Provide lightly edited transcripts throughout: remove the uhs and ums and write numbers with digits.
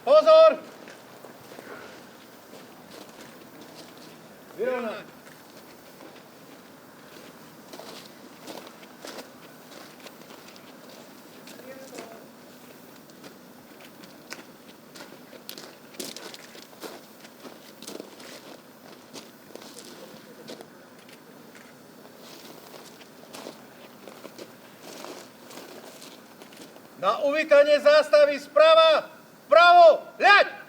Pozor! Vyrovnať. Na uvítanie zástavy sprava, vpravo, ľaď!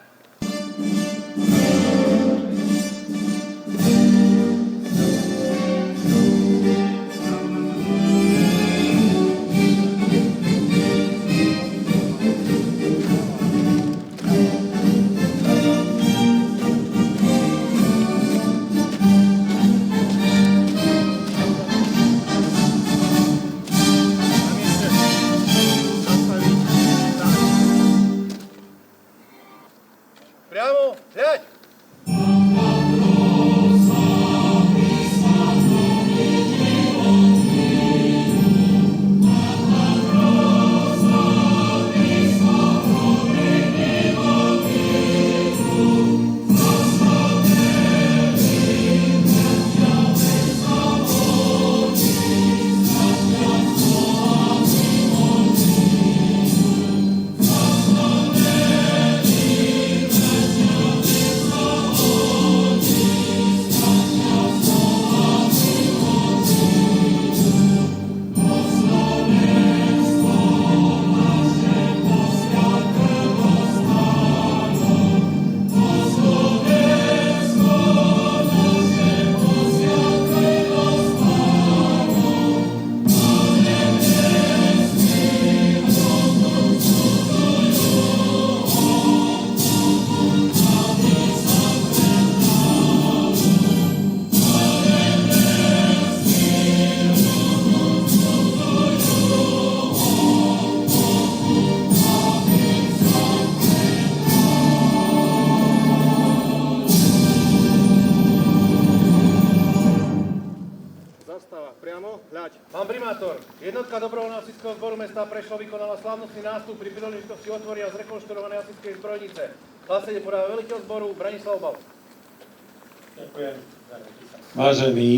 Priamo, hľaď! Zastava, priamo, hľaď. Pán primátor, jednotka dobrovoľného hasičského zboru mesta Prešov vykonala slávnostný nástup pri príležitosti otvorenia zrekonštruovanej hasičskej zbrojnice. Hlásenie podáva veliteľ zboru Branislav Bal. Ďakujem. Vážení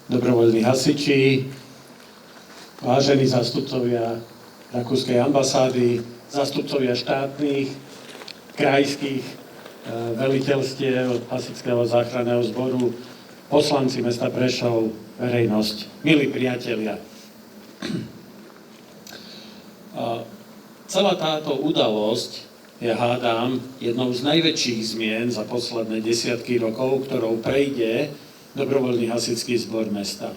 dobrovoľní hasiči, vážení zástupcovia Rakúskej ambasády, zástupcovia štátnych, krajských veliteľstiev hasičského záchranného zboru, poslanci mesta Prešov, verejnosť, milí priatelia. Celá táto udalosť je, hádam, jednou z najväčších zmien za posledné desiatky rokov, ktorou prejde dobrovoľný hasičský zbor mesta.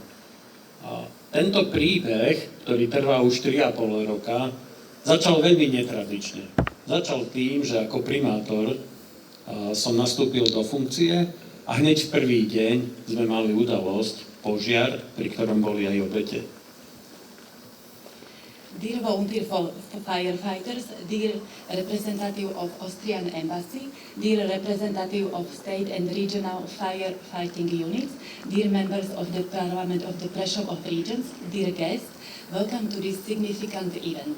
Tento príbeh, ktorý trvá už 3,5 roka, začal veľmi netradične. Začal tým, že ako primátor som nastúpil do funkcie a hneď v prvý deň sme mali udalosť, požiar, pri ktorom boli aj obete. Dear volunteer firefighters, dear representative of Austrian Embassy, dear representative of state and regional firefighting units, dear members of the Parliament of the Prešov of Regions, dear guests, welcome to this significant event.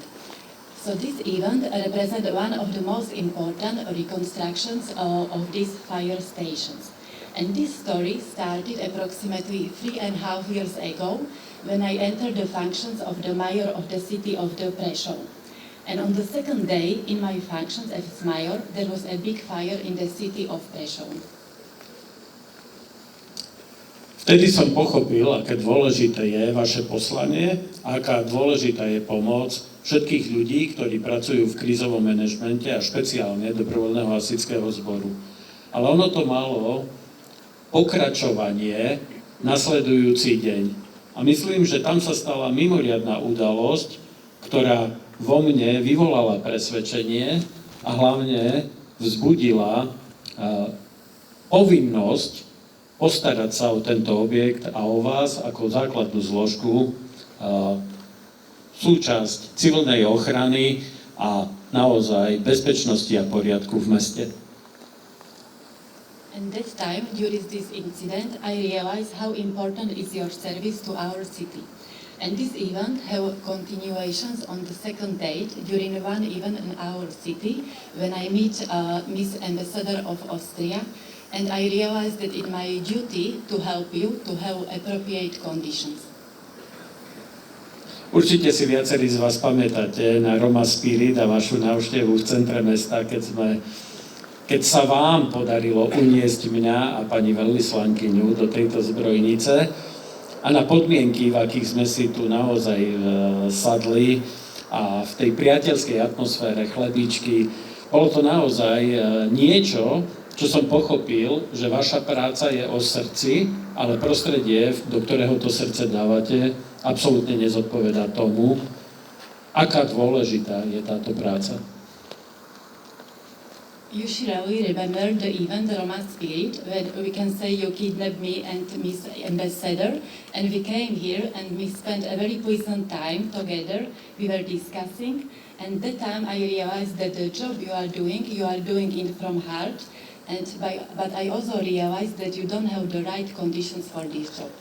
So this event represents one of the most important reconstructions of these fire stations. And this story started approximately 3.5 years ago when I entered the functions of the mayor of the city of the Prešov. And on the second day in my functions as mayor, there was a big fire in the city of Prešov. Vtedy som pochopil, aké dôležité je vaše poslanie a aká dôležitá je pomoc všetkých ľudí, ktorí pracujú v krízovom manažmente a špeciálne dobrovoľného hasičského zboru. Ale ono to malo pokračovanie nasledujúci deň. A myslím, že tam sa stala mimoriadna udalosť, ktorá vo mne vyvolala presvedčenie a hlavne vzbudila povinnosť postarať sa o tento objekt a o vás ako základnú zložku, súčasť civilnej ochrany a naozaj bezpečnosti a poriadku v meste. And that time, during this incident, I realized how important is your service to our city. And this event have continuations on the second date during one event in our city when I meet Miss Ambassador of Austria, and I realized that it's my duty to help you to have appropriate conditions. Určite si viacerí z vás pamätáte na Roma Spirit a vašu návštevu v centre mesta, keď sa vám podarilo uniesť mňa a pani veľvyslankyňu do tejto zbrojnice a na podmienky, v akých sme si tu naozaj sadli a v tej priateľskej atmosfére chlebíčky. Bolo to naozaj niečo, čo som pochopil, že vaša práca je o srdci, ale prostredie, do ktorého to srdce dávate, absolútne nezodpovedá tomu, aká dôležitá je táto práca. You surely remember the event Roma Spirit, when we can say you kidnapped me and Miss Ambassador, and we came here and we spent a very pleasant time together. We were discussing, and that time I realized that the job you are doing it from heart, but I also realized that you don't have the right conditions for this job.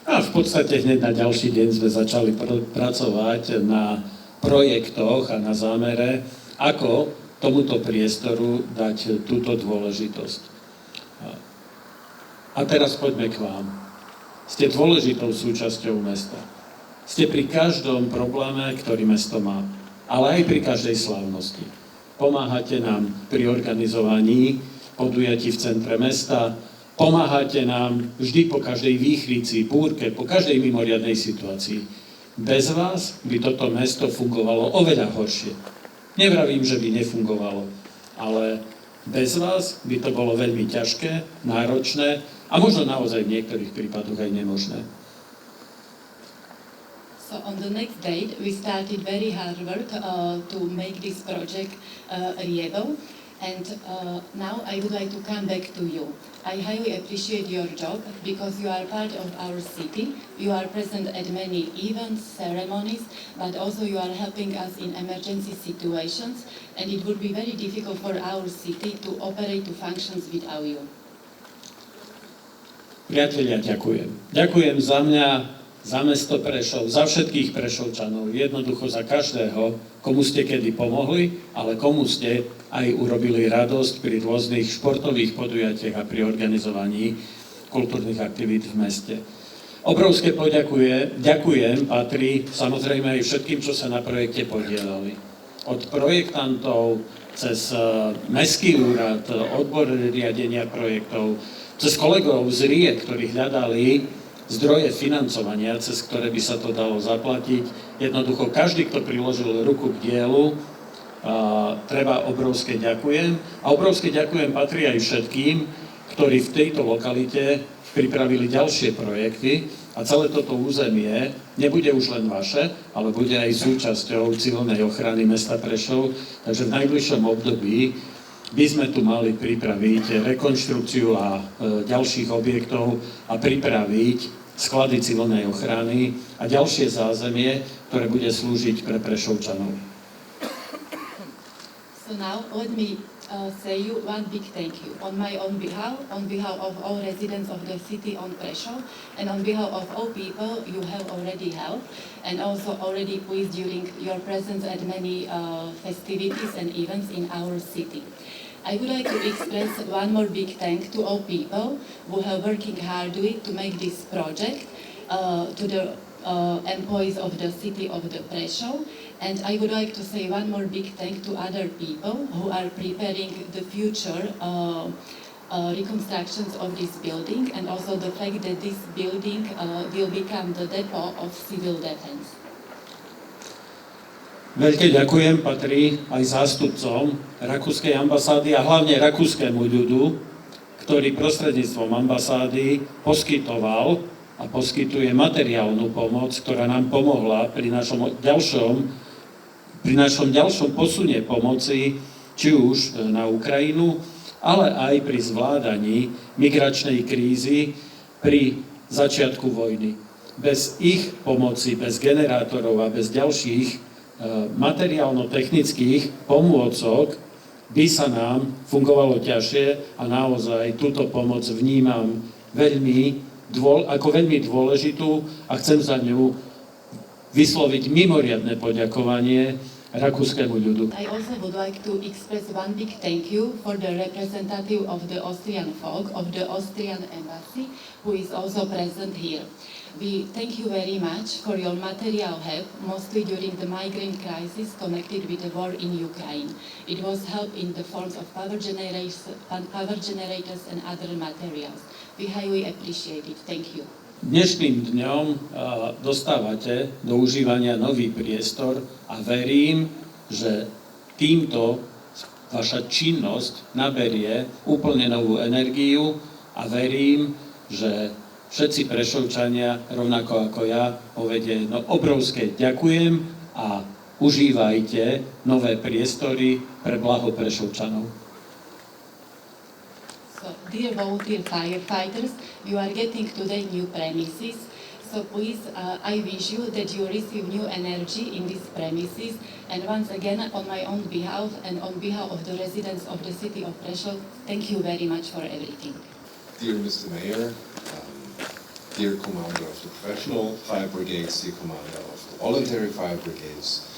A v podstate hneď na ďalší deň sme začali pracovať na projektoch a na zámere, ako tomuto priestoru dať túto dôležitosť. A teraz poďme k vám. Ste dôležitou súčasťou mesta. Ste pri každom probléme, ktorý mesto má, ale aj pri každej slávnosti. Pomáhate nám pri organizovaní podujatí v centre mesta, pomáhate nám vždy po každej výchrici, búrke, po každej mimoriadnej situácii. Bez vás by toto mesto fungovalo oveľa horšie. Nevravím, že by nefungovalo, ale bez vás by to bolo veľmi ťažké, náročné a možno naozaj v niektorých prípadoch aj nemožné. So on the next date, we started very hard work to make this project reliable. And now I would like to come back to you. I highly appreciate your job because you are part of our city. You are present at many events, ceremonies, but also you are helping us in emergency situations. And it would be very difficult for our city to operate, to function without you. Priatelia, ďakujem. Ďakujem za mňa, za mesto Prešov, za všetkých Prešovčanov, jednoducho za každého, komu ste kedy pomohli, ale komu ste aj urobili radosť pri rôznych športových podujatiach a pri organizovaní kultúrnych aktivít v meste. Obrovské ďakujem patrí samozrejme aj všetkým, čo sa na projekte podielali. Od projektantov, cez Mestský úrad, odbor riadenia projektov, cez kolegov z RIE, ktorí hľadali zdroje financovania, cez ktoré by sa to dalo zaplatiť. Jednoducho každý, kto priložil ruku k dielu, treba obrovské ďakujem. A obrovské ďakujem patrí aj všetkým, ktorí v tejto lokalite pripravili ďalšie projekty a celé toto územie nebude už len vaše, ale bude aj súčasťou civilnej ochrany mesta Prešov. Takže v najbližšom období by sme tu mali pripraviť rekonštrukciu a ďalších objektov a pripraviť sklady civilnej ochrany a ďalšie zázemie, ktoré bude slúžiť pre Prešovčanov. So now let me say you one big thank you on my own behalf, on behalf of all residents of the city on Prešov, and on behalf of all people you have already helped, and also already pleased during your presence at many festivities and events in our city. I would like to express one more big thank to all people who have working hardly to make this project, to the employees of the city of the Prešov. And I would like to say one more big thank to other people who are preparing the future reconstructions of this building, and also the fact that this building will become the depot of civil defense. Veľké ďakujem patrí aj zástupcom rakúskej ambasády a hlavne rakúskému ľudu, ktorý prostredníctvom ambasády poskytoval a poskytuje materiálnu pomoc, ktorá nám pomohla pri našom ďalšom posune pomoci, či už na Ukrajinu, ale aj pri zvládaní migračnej krízy pri začiatku vojny. Bez ich pomoci, bez generátorov a bez ďalších materiálno-technických pomôcok by sa nám fungovalo ťažšie a naozaj túto pomoc vnímam veľmi ako veľmi dôležitú a chcem za ňu vysloviť mimoriadne poďakovanie rakúskému ľudu. I also would like to express one big thank you for the representative of the Austrian folk, of the Austrian embassy, who is also present here. We thank you very much for your material help, mostly during the migrant crisis connected with the war in Ukraine. It was help in the forms of power generators and other materials. We highly appreciate it. Thank you. Dnešným dňom dostávate do užívania nový priestor a verím, že týmto vaša činnosť naberie úplne novú energiu a verím, že všetci Prešovčania, rovnako ako ja, povedia jedno obrovské ďakujem a užívajte nové priestory pre blaho Prešovčanov. So, dear volunteer firefighters, you are getting today new premises. So please, I wish you that you receive new energy in these premises. And once again, on my own behalf and on behalf of the residents of the city of Prešov, thank you very much for everything. Dear Mr. Mayor, dear Commander of the Professional Fire Brigades, dear Commander of the Voluntary Fire Brigades,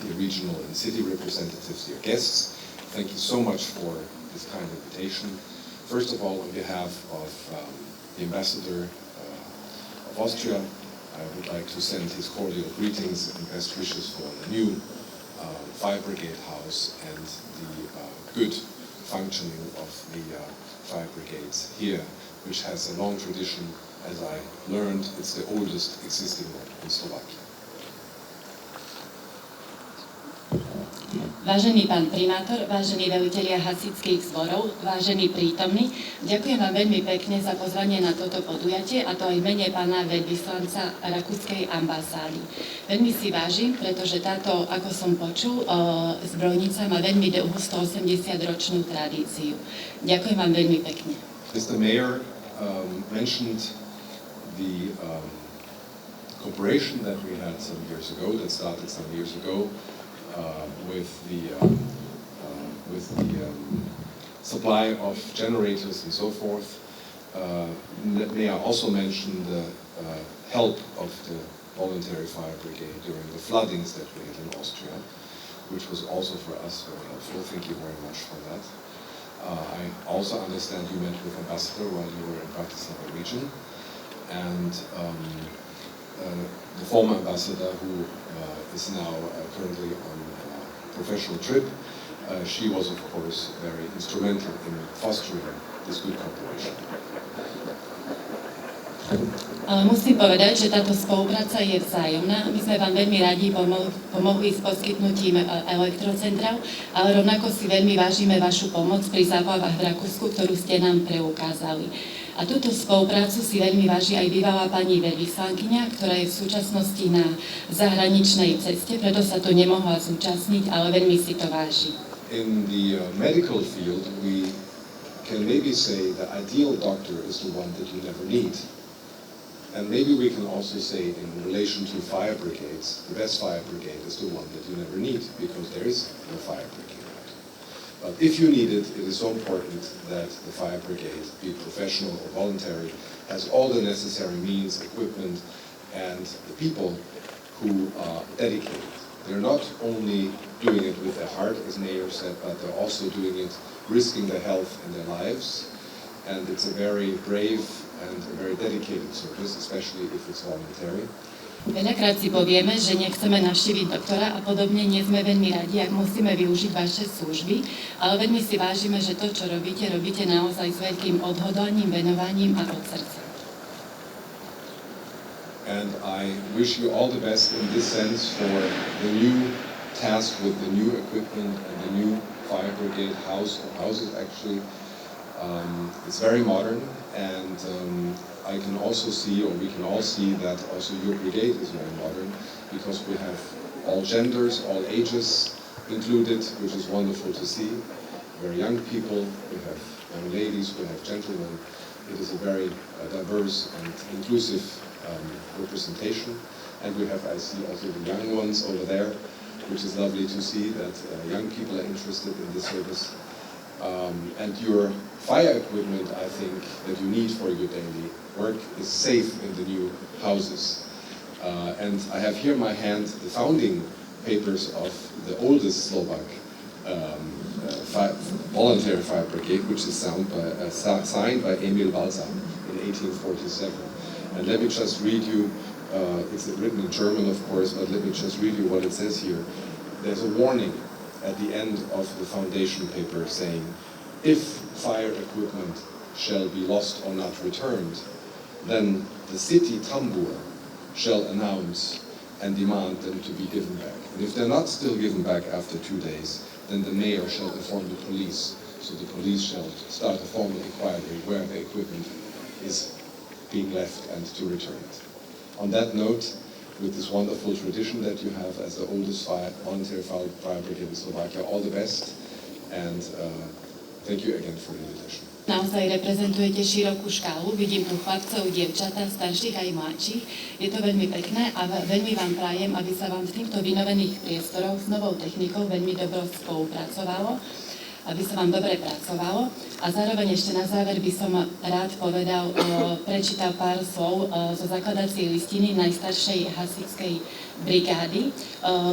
dear regional and city representatives, dear guests, thank you so much for this kind invitation. First of all, on behalf of the Ambassador of Austria, I would like to send his cordial greetings and best wishes for the new Fire Brigade house and the good functioning of the Fire Brigades here, which has a long tradition. As I learned, it's the oldest existing one in Slovakia. Vážený pán primátor, vážení velitelia hasičských zborov, vážení prítomní, ďakujem vám veľmi pekne za pozvanie na toto podujatie, a to aj v mene pána veľvyslanca rakúskej ambasády. Veľmi si vážim, pretože táto, ako som počul, zbrojnica má veľmi dlhú 180-ročnú tradíciu. Ďakujem vám veľmi pekne. Mr. Mayor mentioned the cooperation that we had some years ago, that started some years ago, with the supply of generators and so forth. May I also mention the help of the Voluntary Fire Brigade during the floodings that we had in Austria, which was also for us very helpful. Thank you very much for that. I also understand you met with Ambassador while you were in Bratislava region, and the former ambassador, who is now currently on a professional trip, she was of course very instrumental in fostering this good cooperation. Musím povedať, že táto spolupráca je vzájomná. My sme vám veľmi radi pomohli s poskytnutím elektrocentrál, ale rovnako si veľmi vážime vašu pomoc pri záplavách v Rakúsku, ktorú ste nám preukázali. A túto spoluprácu si veľmi váži aj bývalá pani veľvyslankyňa, ktorá je v súčasnosti na zahraničnej ceste, preto sa tu nemohla zúčastniť, ale veľmi si to váži. In the medical field, we can maybe say the ideal doctor is the one that you never need. And maybe we can also say in relation to fire brigades, the best fire brigade is the one that you never need, because there is no fire brigade. But if you need it, it is so important that the fire brigade, be it professional or voluntary, has all the necessary means, equipment, and the people who are dedicated. They're not only doing it with their heart, as Mayor said, but they're also doing it risking their health and their lives. And it's a very brave and a very dedicated service, especially if it's voluntary. Veľakrát si povieme, že nechceme navštíviť doktora a podobne, nie sme veľmi radi, ak musíme využiť vaše služby, ale veľmi si vážime, že to, čo robíte, robíte naozaj s veľkým odhodlaním, venovaním a od srdca. And I wish you all the best in this sense for the new task with the new equipment and the new fire brigade houses actually. It's very modern, and I can also see, or we can all see, that also your brigade is very modern, because we have all genders, all ages included, which is wonderful to see. Very young people, we have young ladies, we have gentlemen. It is a very diverse and inclusive representation. And we have, I see also the young ones over there, which is lovely to see that young people are interested in this service. And your fire equipment, I think, that you need for your daily work is safe in the new houses. And I have here in my hand the founding papers of the oldest Slovak voluntary fire brigade, which is signed by Emil Balzam in 1847. And let me just read you, it's written in German, of course, but let me just read you what it says here. There's a warning at the end of the foundation paper saying, if fire equipment shall be lost or not returned, then the city tambur shall announce and demand them to be given back. And if they're not still given back after 2 days, then the mayor shall inform the police. So the police shall start a formal inquiry where the equipment is being left and to return it. On that note, with this wonderful tradition that you have as the oldest voluntary fire brigade in Slovakia, all the best, and thank you again for the invitation. Naozaj reprezentujete širokú škálu, vidím tu chlapcov, dievčatá, starších aj mladších. Je to veľmi pekné a veľmi vám prajem, aby sa vám v týchto vynovených priestoroch s novou technikou veľmi dobro spolupracovalo, aby sa vám dobre pracovalo. A zároveň ešte na záver by som rád prečítal pár slov zo zakladacej listiny najstaršej hasičskej brigády.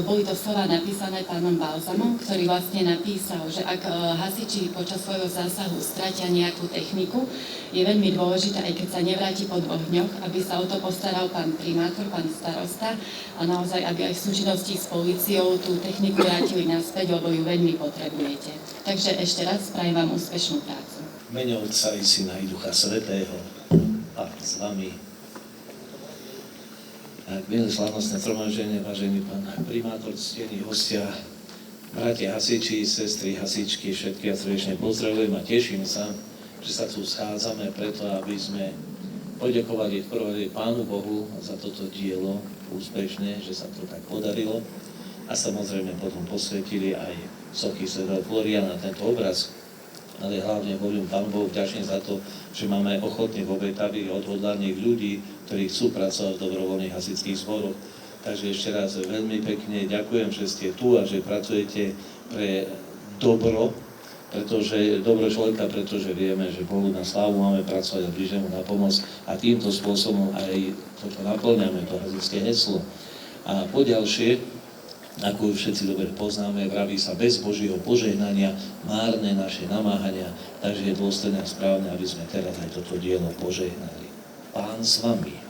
Boli to slova napísané pánom Balzamom, ktorý vlastne napísal, že ak hasiči počas svojho zásahu stratia nejakú techniku, je veľmi dôležité, aj keď sa nevráti po 2 dňoch, aby sa o to postaral pán primátor, pán starosta a naozaj, aby aj v súčinnosti s políciou tú techniku vrátili naspäť, lebo ju veľmi potrebujete. Takže ešte raz prajem vám úspešnú prácu. V mene Otca i Syna i Ducha Svätého a s vami. Milé slávnostné zhromaždenie, vážený pán primátor, ctení hostia, bratia hasiči, sestry hasičky, všetky a srdečne pozdravujem a teším sa, že sa tu schádzame preto, aby sme poďakovali v prvom rade Pánu Bohu za toto dielo úspešné, že sa to tak podarilo a samozrejme potom posvetili aj sochy svätého Floriana tento obraz. Ale hlavne hovorím Pánu Bohu vďačne za to, že máme ochotných, obetavých, odhodlaných ľudí, ktorí chcú pracovať v dobrovoľných hasičských zboroch. Takže ešte raz veľmi pekne ďakujem, že ste tu a že pracujete pre dobro, pretože vieme, že Bohu na slávu máme pracovať a blížnemu na pomoc a týmto spôsobom aj toto naplňame, to hasičské heslo. A poďalšie, ako všetci dobre poznáme, vraví sa bez Božieho požehnania márne naše namáhania, takže je dôstojné a správne, aby sme teraz aj toto dielo požehnali. Pán s vami.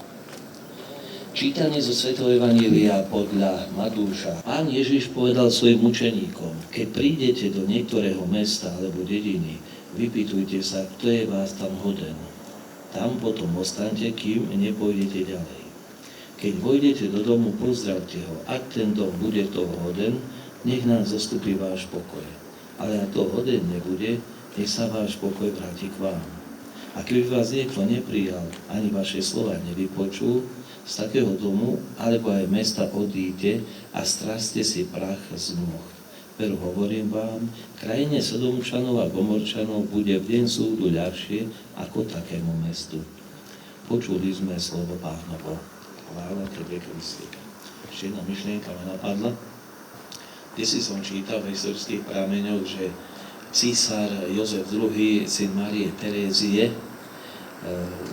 Čítanie zo Svätého Evanjelia podľa Matúša. Pán Ježiš povedal svojim učeníkom, keď prídete do niektorého mesta alebo dediny, vypýtujte sa, kto je vás tam hoden. Tam potom ostaňte, kým nepôjdete ďalej. Keď vojdete do domu, pozdravte ho. Ak ten dom bude toho hoden, nech nám zostupí váš pokoj. Ale ak to hoden nebude, nech sa váš pokoj vráti k vám. A keby vás niekto neprijal, ani vaše slova nevypočul, z takého domu, alebo aj mesta odíďte a straste si prach z nôh. Veru hovorím vám, krajine Sodomčanov a Gomorčanov bude v deň súdu ľahšie ako takému mestu. Počuli sme slovo Pánovo. Chvála Tebe, Kriste. Ešte jedna myšlienka ma napadla. Kde si som čítal v historických prameňoch, že císar Jozef II, syn Márie Terézie,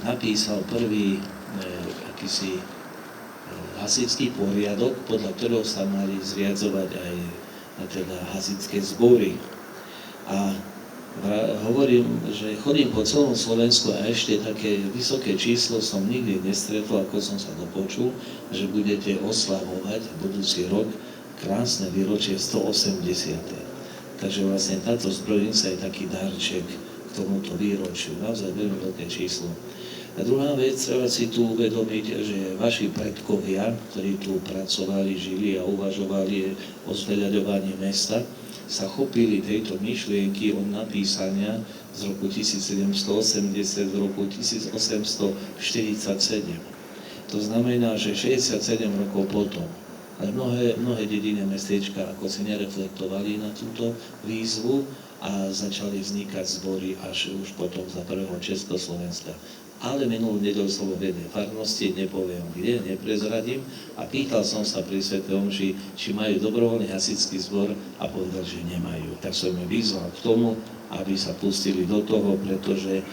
napísal prvý akýsi hasičský poriadok, podľa ktorého sa mali zriadzovať aj teda hasičské zbory. A hovorím, že chodím po celom Slovensku a ešte také vysoké číslo som nikdy nestretol, ako som sa dopočul, že budete oslavovať budúci rok krásne výročie 180. Takže vlastne táto zbrojnica je taký darček k tomuto výročiu. Naozaj veľmi veľké číslo. A druhá vec, treba si tu uvedomiť, že vaši predkovia, ktorí tu pracovali, žili a uvažovali o zveľaďovaní mesta, sa chopili tejto myšlienky od napísania z roku 1780 do roku 1847. To znamená, že 67 rokov potom. Ale mnohé dediny a mestečka ako si nereflektovali na túto výzvu a začali vznikať zbory až už potom za prvého Československa. Ale minulú nedeľu som v jednej farnosti, nepoviem kde, neprezradím, a pýtal som sa pri svätej omši, či majú dobrovoľný hasičský zbor a povedal, že nemajú. Tak som ju vyzval k tomu, aby sa pustili do toho, pretože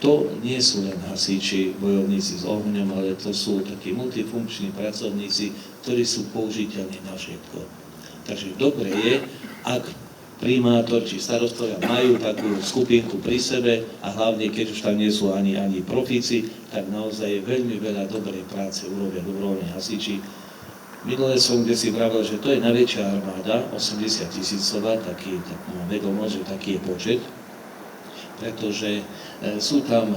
to nie sú len hasiči, bojovníci s ohňom, ale to sú takí multifunkční pracovníci, ktorí sú použiteľní na všetko. Takže dobre je, ak primátor či starostovia majú takú skupinku pri sebe a hlavne keď už tam nie sú ani profíci, tak naozaj je veľmi veľa dobrej práce urobia dobrovoľní hasiči. Minulé som kde si vravel, že to je najväčšia armáda, 80 000, tak mám vedomosť, že taký je počet, pretože sú tam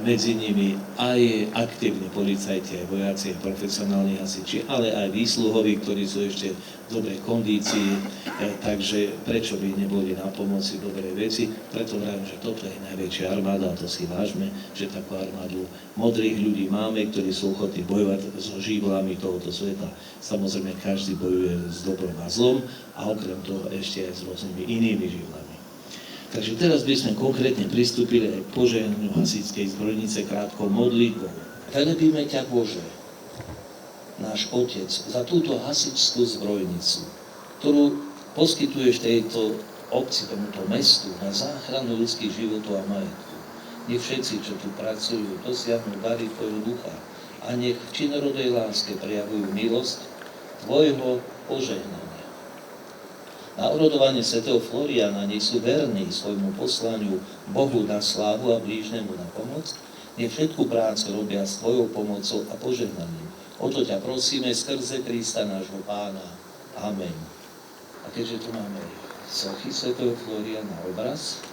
medzi nimi aj aktívni policajti, aj vojaci, aj profesionálni hasiči, ale aj výsluhoví, ktorí sú ešte v dobrej kondícii, takže prečo by neboli na pomoci dobrej veci. Preto vravím, že toto je najväčšia armáda a to si vážme, že takú armádu modrých ľudí máme, ktorí sú ochotní bojovať so živlami tohoto sveta. Samozrejme, každý bojuje s dobrom a zlom a okrem toho ešte aj s rôznymi inými živlami. Takže teraz by sme konkrétne pristúpili aj k požehnaniu hasičskej zbrojnice krátkou modlitbou. Velebíme ťa, Bože, náš Otec, za túto hasičskú zbrojnicu, ktorú poskytuješ tejto obci, tomuto mestu, na záchranu ľudských životov a majetku. Nech všetci, čo tu pracujú, dosiahnu dary Tvojho ducha a nech v činorodej láske prejavujú milosť Tvojho požehnania. Na orodovanie svätého Floriána nech sú verní svojmu poslaniu Bohu na slávu a blížnemu na pomoc, nech všetku prácu robia s Tvojou pomocou a požehnaním. O to ťa prosíme skrze Krista nášho Pána. Amen. A keďže tu máme sochy svätého Floriána obraz,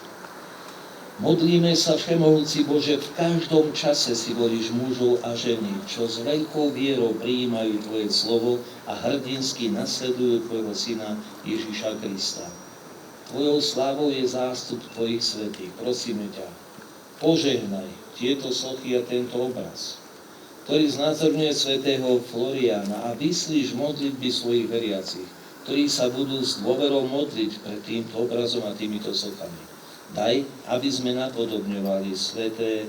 modlíme sa, Všemohúci Bože, v každom čase si volíš mužov a ženy, čo s veľkou vierou prijímajú Tvoje slovo a hrdinsky nasledujú Tvojho Syna Ježiša Krista. Tvojou slávou je zástup Tvojich svätých. Prosíme ťa, požehnaj tieto sochy a tento obraz, ktorý znázorňuje svätého Floriána a vyslíš modlitby svojich veriacich, ktorí sa budú s dôverou modliť pred týmto obrazom a týmito sochami. Daj, aby sme napodobňovali svätého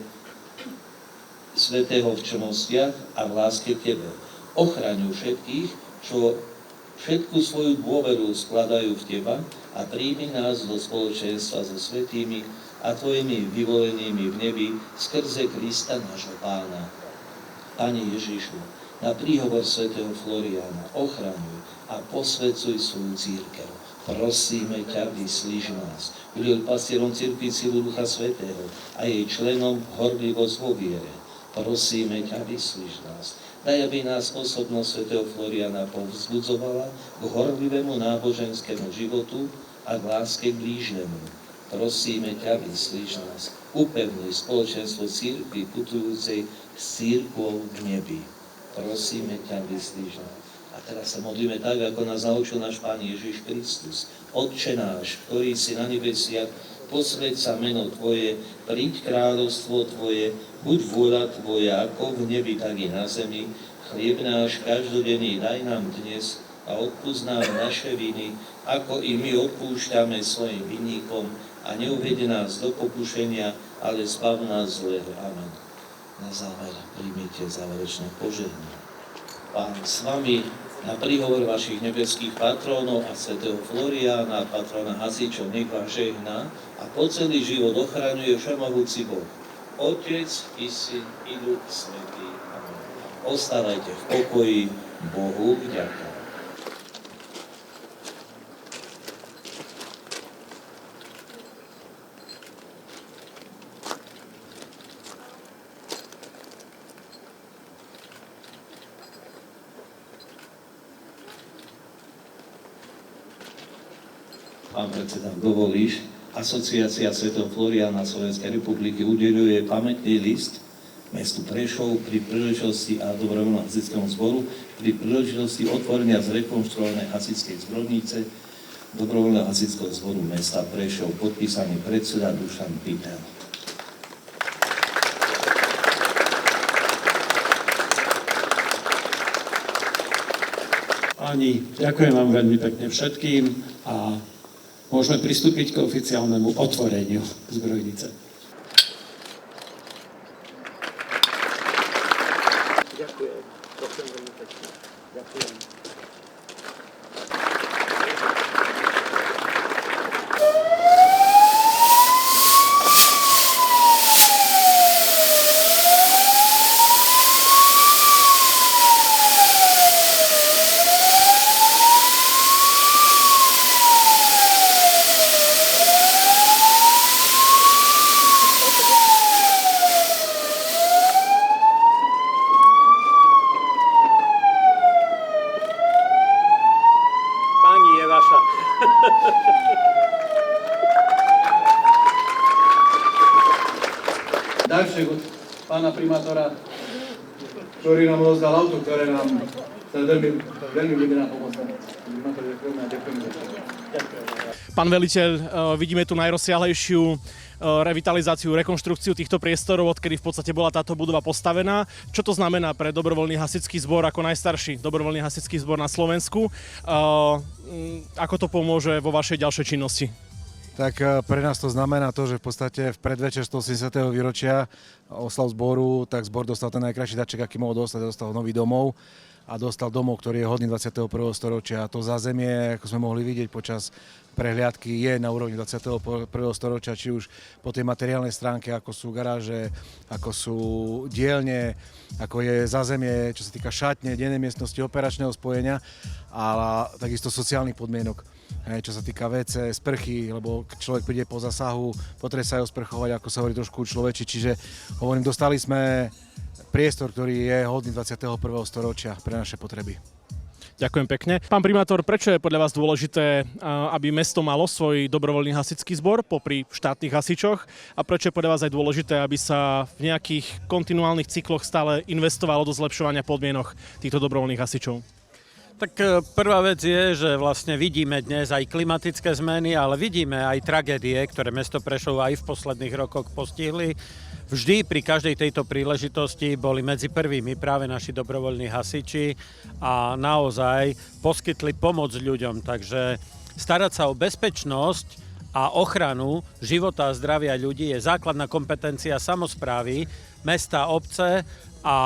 v čnostiach a v láske k Tebe. Ochraňuj všetkých, čo všetku svoju dôveru skladajú v Teba a príjmi nás do spoločenstva so svätými a Tvojimi vyvolenými v nebi skrze Krista nášho Pána. Pane Ježišu, na príhovor svätého Floriána ochraňuj a posväcuj svoju cirkev. Prosíme ťa, vyslíš nás. Udeľ pastierom cirkvi silu Ducha Svätého a jej členom horlivosť vo viere. Prosíme ťa, vyslíš nás. Daj, aby nás osobnosť svätého Floriána povzbudzovala k horlivému náboženskému životu a k láske k blížnemu. Prosíme ťa, vyslíš nás. Upevňuj spoločenstvo cirkvi putujúcej s cirkvou v nebi. Prosíme ťa, vyslíš nás. A teraz sa modlíme tak, ako nás naučil náš Pán Ježiš Kristus. Otče náš, ktorý si na nebesiach, posväť sa meno Tvoje, príď kráľovstvo Tvoje, buď vôľa Tvoja, ako v nebi, tak i na zemi. Chlieb náš každodenný daj nám dnes a odpusť nám naše viny, ako i my odpúšťame svojim vinníkom a neuvede nás do pokušenia, ale zbav nás zlého. Amen. Na záver príjmite záverečné požehnanie. Pán s vami, na príhovor vašich nebeských patrónov a svätého Floriána, patrona hasičov, nech vás žehná a po celý život ochraňuje Všemohúci Boh, Otec i Syn i Duch Svätý. Amen. Ostávajte v pokoji, Bohu vďaka. Pán predseda, dovolíš, Asociácia svätého Floriána Slovenskej republiky udeľuje pamätný list mestu Prešov pri príležitosti a dobrovoľného hasičskému zboru pri príležitosti otvorenia zrekonštruovanej hasičskej zbrojnice dobrovoľného hasičského zboru mesta Prešov, podpísaný predseda Dušan Pitel. Páni, ďakujem vám veľmi pekne všetkým a môžeme pristúpiť k oficiálnemu otvoreniu zbrojnice. Ďakujem. Ďakujem veľmi pekne. Ďakujem. darček od pána primátora, ktorý nám rozdal auto, ktoré nám sa veľmi bude nám pomôcť. Primátor, ďakujem za to. Pán veliteľ, vidíme tu najrozsiahlejšiu revitalizáciu, rekonštrukciu týchto priestorov, odkedy v podstate bola táto budova postavená. Čo to znamená pre dobrovoľný hasičský zbor ako najstarší dobrovoľný hasičský zbor na Slovensku? Ako to pomôže vo vašej ďalšej činnosti? Tak pre nás to znamená to, že v podstate v predvečer 180. výročia oslav zboru, tak zbor dostal ten najkrajší darček, aký mohol dostať, dostal nový domov a dostal domov, ktorý je hodný 21. storočia. A to zázemie, ako sme mohli vidieť počas prehliadky, je na úrovni 21. storočia, či už po tej materiálnej stránke, ako sú garáže, ako sú dielne, ako je zázemie, čo sa týka šatne, dennej miestnosti, operačného spojenia, a takisto sociálnych podmienok. Čo sa týka WC, sprchy, lebo človek príde po zasahu, potrebuje sa aj osprchovať, ako sa hovorí trošku človeči. Čiže hovorím, dostali sme priestor, ktorý je hodný 21. storočia pre naše potreby. Ďakujem pekne. Pán primátor, prečo je podľa vás dôležité, aby mesto malo svoj dobrovoľný hasičský zbor popri štátnych hasičoch, a prečo je podľa vás aj dôležité, aby sa v nejakých kontinuálnych cykloch stále investovalo do zlepšovania podmienok týchto dobrovoľných hasičov? Tak prvá vec je, že vlastne vidíme dnes aj klimatické zmeny, ale vidíme aj tragédie, ktoré mesto Prešov aj v posledných rokoch postihli. Vždy pri každej tejto príležitosti boli medzi prvými práve naši dobrovoľní hasiči a naozaj poskytli pomoc ľuďom. Takže starať sa o bezpečnosť a ochranu života a zdravia ľudí je základná kompetencia samosprávy, mesta, obce, a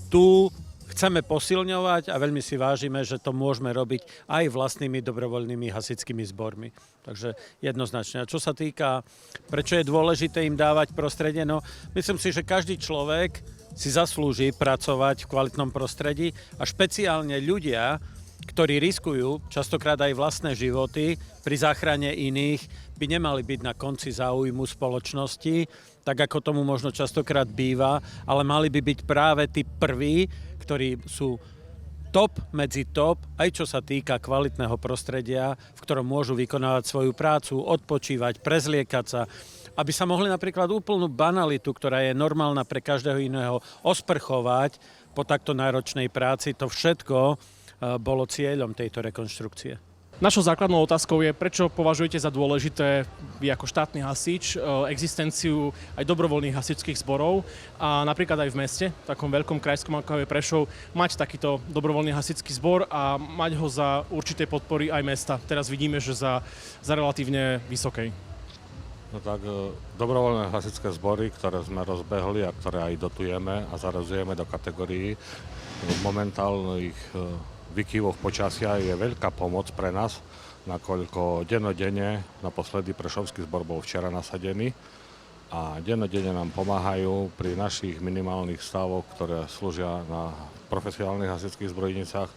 tu chceme posilňovať a veľmi si vážime, že to môžeme robiť aj vlastnými dobrovoľnými hasičskými zbormi. Takže jednoznačne. A čo sa týka, prečo je dôležité im dávať prostredie, no myslím si, že každý človek si zaslúži pracovať v kvalitnom prostredí a špeciálne ľudia, ktorí riskujú častokrát aj vlastné životy pri záchrane iných, by nemali byť na konci záujmu spoločnosti, tak ako tomu možno častokrát býva, ale mali by byť práve tí prví, ktorí sú top medzi top, aj čo sa týka kvalitného prostredia, v ktorom môžu vykonávať svoju prácu, odpočívať, prezliekať sa, aby sa mohli napríklad úplnú banalitu, ktorá je normálna pre každého iného, osprchovať po takto náročnej práci. To všetko bolo cieľom tejto rekonštrukcie. Našou základnou otázkou je, prečo považujete za dôležité vy ako štátny hasič existenciu aj dobrovoľných hasičských zborov a napríklad aj v meste, v takom veľkom krajskom ako je Prešov, mať takýto dobrovoľný hasičský zbor a mať ho za určitej podpory aj mesta. Teraz vidíme, že za relatívne vysokej. No tak dobrovoľné hasičské zbory, ktoré sme rozbehli a ktoré aj dotujeme a zarazujeme do kategórií momentálnych vykyvoch počasia, je veľká pomoc pre nás, nakoľko dennodenne, naposledy Prešovský zbor bol včera nasadený, a dennodenne nám pomáhajú pri našich minimálnych stavoch, ktoré slúžia na profesionálnych hasičských zbrojnicách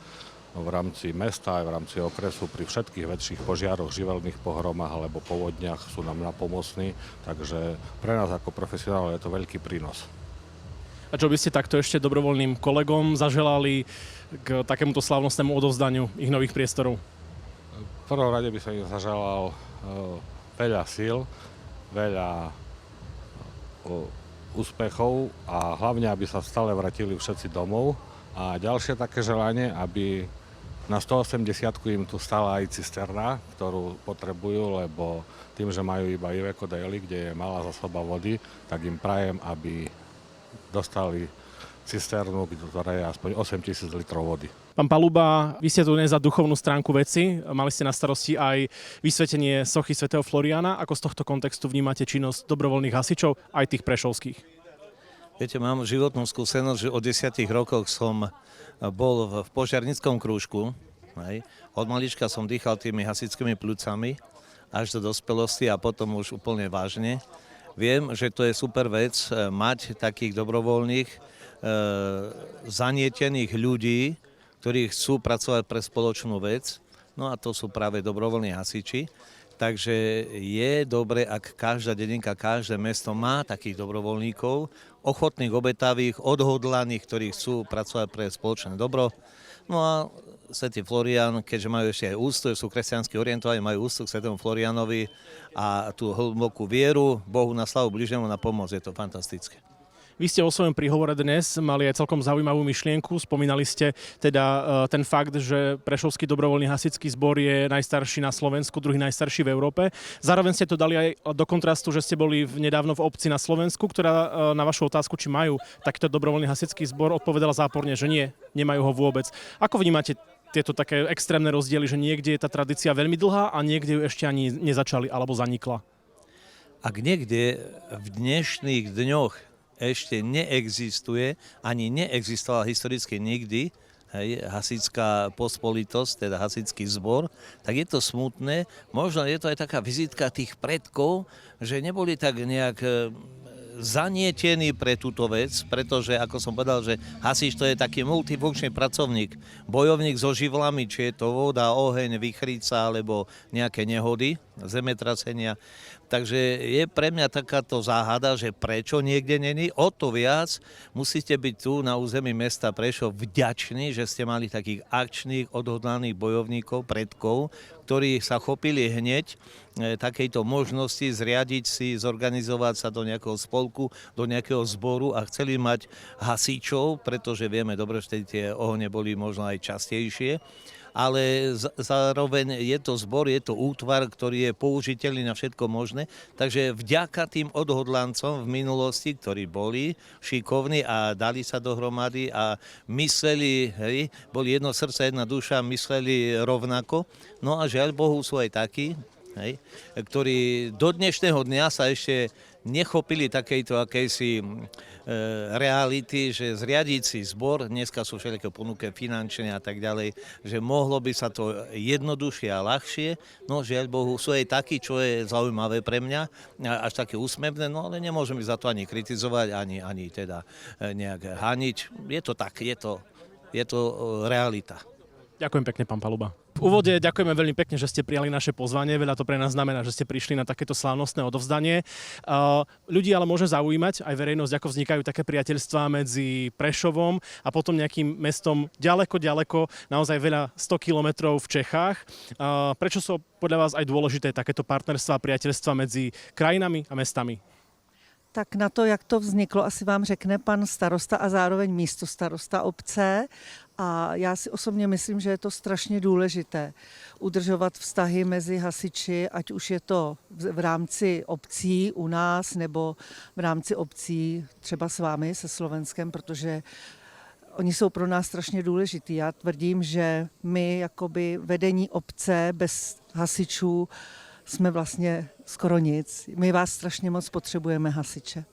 v rámci mesta aj v rámci okresu. Pri všetkých väčších požiaroch, živelných pohromách alebo povodniach sú nám napomocní, takže pre nás ako profesionálov je to veľký prínos. A čo by ste takto ešte dobrovoľným kolegom zaželali k takémuto slávnostnému odovzdaniu ich nových priestorov? V prvom rade by som im zaželal veľa síl, veľa úspechov a hlavne, aby sa stále vrátili všetci domov. A ďalšie také želanie, aby na 180-ku im tu stála aj cisterna, ktorú potrebujú, lebo tým, že majú iba Iveco Daily, kde je malá zásoba vody, tak im prajem, aby dostali cisternu, ktorá je aspoň 8 000 litrov vody. Pán Paluba, vy ste tu dnes za duchovnú stránku veci, mali ste na starosti aj vysvetenie sochy svätého Floriána. Ako z tohto kontextu vnímate činnosť dobrovoľných hasičov, aj tých prešovských? Viete, mám životnú skúsenosť, že od 10 rokoch som bol v požiarnickom krúžku. Od malička som dýchal tými hasičskými pľucami až do dospelosti a potom už úplne vážne. Viem, že to je super vec mať takých dobrovoľných, zanietených ľudí, ktorí chcú pracovať pre spoločnú vec. No a to sú práve dobrovoľní hasiči. Takže je dobre, ak každá dedinka, každé mesto má takých dobrovoľníkov, ochotných, obetavých, odhodlaných, ktorí chcú pracovať pre spoločné dobro. No a Svätý Florián, keďže majú ešte aj úctu, sú kresťansky orientovaní, majú úctu k Svätému Floriánovi a tú hlbokú vieru Bohu na slavu bližnému, na pomoc, je to fantastické. Vy ste vo svojom príhovore dnes mali aj celkom zaujímavú myšlienku. Spomínali ste teda ten fakt, že Prešovský dobrovoľný hasičský zbor je najstarší na Slovensku, druhý najstarší v Európe. Zároveň ste to dali aj do kontrastu, že ste boli nedávno v obci na Slovensku, ktorá na vašu otázku, či majú takýto dobrovoľný hasičský zbor, odpovedala záporne, že nie, nemajú ho vôbec. Ako vnímate tieto také extrémne rozdiely, že niekde je tá tradícia veľmi dlhá a niekde ju ešte ani nezačali alebo zanikla? Ak niekde v dnešných dňoch ešte neexistuje, ani neexistovala historicky nikdy, hasičská pospolitosť, teda hasičský zbor, tak je to smutné. Možno je to aj taká vizitka tých predkov, že neboli tak nejak zanietení pre túto vec, pretože, ako som povedal, že hasič to je taký multifunkčný pracovník, bojovník so živlami, či je to voda, oheň, vichrica alebo nejaké nehody, zemetrasenia. Takže je pre mňa takáto záhada, že prečo niekde není. O to viac musíte byť tu na území mesta Prešov vďační, že ste mali takých akčných, odhodlaných bojovníkov, predkov, ktorí sa chopili hneď takejto možnosti zriadiť si, zorganizovať sa do nejakého spolku, do nejakého zboru a chceli mať hasičov, pretože vieme dobre, že tie ohne boli možno aj častejšie. Ale zároveň je to zbor, je to útvar, ktorý je použiteľný na všetko možné. Takže vďaka tým odhodlancom v minulosti, ktorí boli šikovní a dali sa dohromady a mysleli, boli jedno srdce, jedna duša, mysleli rovnako. No a žiaľ Bohu sú aj takí, ktorí do dnešného dňa sa ešte nechopili takejto akejsi reality, že zriadiť si zbor, dneska sú všelijaké ponuky finančné a tak ďalej, že mohlo by sa to jednoduchšie a ľahšie, no žiaľ Bohu, sú aj takí, čo je zaujímavé pre mňa, až také úsmevné, no ale nemôžem za to ani kritizovať, ani teda nejak haniť. Je to tak, je to realita. Ďakujem pekne, pán Paluba. V úvode ďakujeme veľmi pekne, že ste prijali naše pozvanie. Veľa to pre nás znamená, že ste prišli na takéto slávnostné odovzdanie. Ľudí ale môže zaujímať, aj verejnosť, ako vznikajú také priateľstvá medzi Prešovom a potom nejakým mestom ďaleko, naozaj veľa 100 kilometrov v Čechách. Prečo sú podľa vás aj dôležité takéto partnerstvá a priateľstvá medzi krajinami a mestami? Tak na to, jak to vzniklo, asi vám řekne pan starosta a zároveň místostarosta obce. A já si osobně myslím, že je to strašně důležité udržovat vztahy mezi hasiči, ať už je to v rámci obcí u nás, nebo v rámci obcí třeba s vámi, se Slovenskem, protože oni jsou pro nás strašně důležitý. Já tvrdím, že my jakoby vedení obce bez hasičů jsme vlastně skoro nic. My vás strašně moc potřebujeme, hasiče.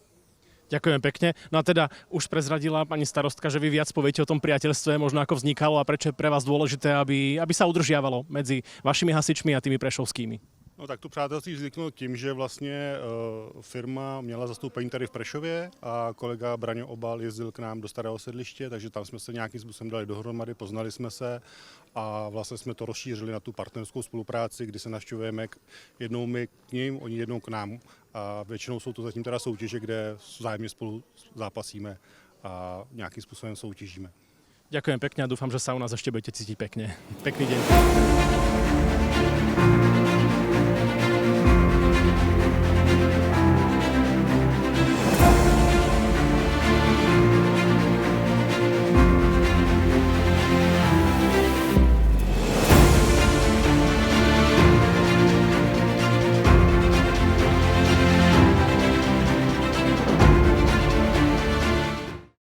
Ďakujem pekne. No a teda už prezradila pani starostka, že vy viac poviete o tom priateľstve, možno ako vznikalo a prečo je pre vás dôležité, aby sa udržiavalo medzi vašimi hasičmi a tými prešovskými. No tak to přátelství vzniklo tím, že vlastně firma měla zastoupení tady v Prešově a kolega Braňo Obal jezdil k nám do Starého Sedliště, takže tam jsme se nějakým způsobem dali dohromady, poznali jsme se a vlastně jsme to rozšířili na tu partnerskou spolupráci, kdy se navštěvujeme jednou my k ním, oni jednou k nám a většinou jsou to zatím teda soutěže, kde vzájemně spolu zápasíme a nějakým způsobem soutěžíme. Ďakujem pekne a dúfam, že sa u nás ešte budete cítiť pekne. Pekný deň.